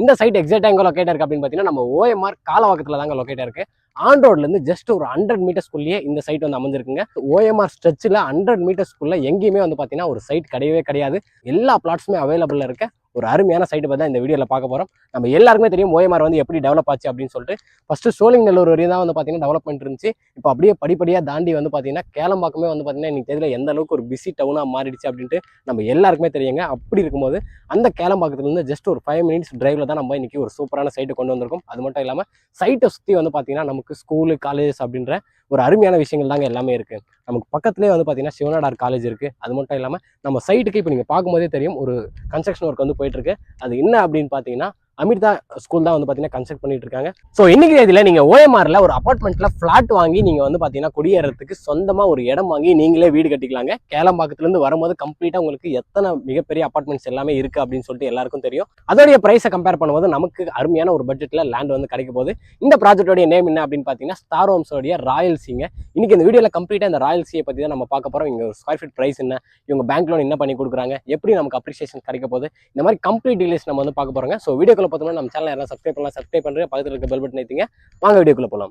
இந்த சைட் எக்ஸாக்டா எங்க லொக்கேட் இருக்கு அப்படின்னு பார்த்தீங்கன்னா நம்ம OMR காலவாக்கத்தில் தாங்க லொக்கேட் இருக்கு. ஆன் ரோட்லேருந்து ஜஸ்ட் ஒரு 100 மீட்டர்ஸ்குள்ளேயே இந்த சைட் வந்து அமைஞ்சிருக்குங்க. OMR ஸ்ட்ரெச்சில் 100 மீட்டர்ஸ்குள்ள எங்கேயுமே வந்து பார்த்தீங்கன்னா ஒரு சைட் கிடையவே கிடையாது. எல்லா பிளாட்ஸுமே அவைலபிளாக இருக்க ஒரு அருமையான சைட்டு பற்றி தான் இந்த வீடியோவில் பார்க்க போகிறோம். நம்ம எல்லாருக்குமே தெரியும் OMR வந்து எப்படி டெவலப் ஆச்சு அப்படின்னு சொல்லிட்டு. ஃபஸ்ட்டு சோழிங்கநல்லூர் வரையும் தான் வந்து பார்த்தீங்கன்னா டெவலப்மெண்ட் இருந்துச்சு. இப்போ அப்படியே படிப்படியாக தாண்டி வந்து பார்த்தீங்கன்னா கேளம்பாக்கமே வந்து பார்த்தீங்கன்னா இன்னைக்கு தெரியல எந்த அளவுக்கு ஒரு பிஸி டவுனாக மாறிடுச்சு அப்படின்ட்டு நம்ம எல்லாருக்குமே தெரியுங்க. அப்படி இருக்கும்போது அந்த கேளம்பாக்கத்துலேருந்து ஜஸ்ட் ஒரு 5 மினிட்ஸ் டிரைவில் தான் நம்ம இன்னைக்கு ஒரு சூப்பரான சைட்டு கொண்டு வந்திருக்கோம். அது மட்டும் இல்லாமல் சைட்டை சுற்றி வந்து பார்த்தீங்கன்னா நமக்கு ஸ்கூலு காலேஜஸ் அப்படின்ற ஒரு அருமையான விஷயங்கள் தாங்க எல்லாமே இருக்குது. நமக்கு பக்கத்துலேயே வந்து பார்த்தீங்கன்னா சிவனாடார் காலேஜ் இருக்குது. அது மட்டும் இல்லாமல் நம்ம சைட்டுக்கு இப்போ நீங்கள் பார்க்கும்போதே தெரியும் ஒரு கன்ஸ்ட்ரக்ஷன் ஒர்க் வந்து போயிட்டு இருக்கு. அது என்ன அப்படின்னு பார்த்தீங்கன்னா அமிர்தா ஸ்கூல் தான் வந்து பார்த்தீங்கன்னா கன்ஸ்ட்ரக்ட் பண்ணிட்டு இருக்காங்க. ஸோ இன்னைக்கு இதில் நீங்கள் OMRல ஒரு அப்பார்ட்மெண்ட்ல ஃபிளாட் வாங்கி நீங்கள் வந்து பார்த்தீங்கன்னா குடியேறதுக்கு சொந்தமாக ஒரு இடம் வாங்கி நீங்களே வீடு கட்டிக்கலாங்க. கேளம்பாக்கத்துலேருந்து வரும்போது கம்ப்ளீட்டாக உங்களுக்கு எத்தனை மிகப்பெரிய அப்பார்ட்மெண்ட்ஸ் எல்லாமே இருக்கு அப்படின்னு சொல்லிட்டு எல்லாருக்கும் தெரியும். அதோடைய ப்ரைஸை கம்பேர் பண்ணும்போது நமக்கு அருமையான ஒரு பட்ஜெட்டில் லேண்ட் வந்து கிடைக்க போகுது. இந்த ப்ராஜெக்டோடைய நேம் என்ன அப்படின்னு பார்த்தீங்கன்னா ஸ்டார் ஹோம்ஸோடைய ராயல் சீங்க. இன்னைக்கு இந்த வீடியோவில் கம்ப்ளீட்டாக இந்த ராயல் சீயை பற்றி தான் நம்ம பார்க்க போகிறோம். இங்கே ஸ்கொயர் ஃபீட் ப்ரைஸ் என்ன, இவங்க பேங்க் லோன் என்ன பண்ணி கொடுக்குறாங்க, எப்படி நமக்கு அப்ரிசியேஷன் கிடைக்க போகுது, இந்த மாதிரி கம்ப்ளீட் டீடைல்ஸ் நம்ம வந்து பார்க்க போகிறோங்க. ஸோ வீடியோக்குள்ள பார்த்தோம்னா நம்ம சேனல் யாரும் சப்ஸ்கிரைப் பண்ணலாம், சப்ஸ்கிரைப் பண்ணுறேன், பக்கத்தில் இருக்க பெல் பட்டன் ஏற்றிங்க. வாங்க வீடியோக்குள்ள போகலாம்.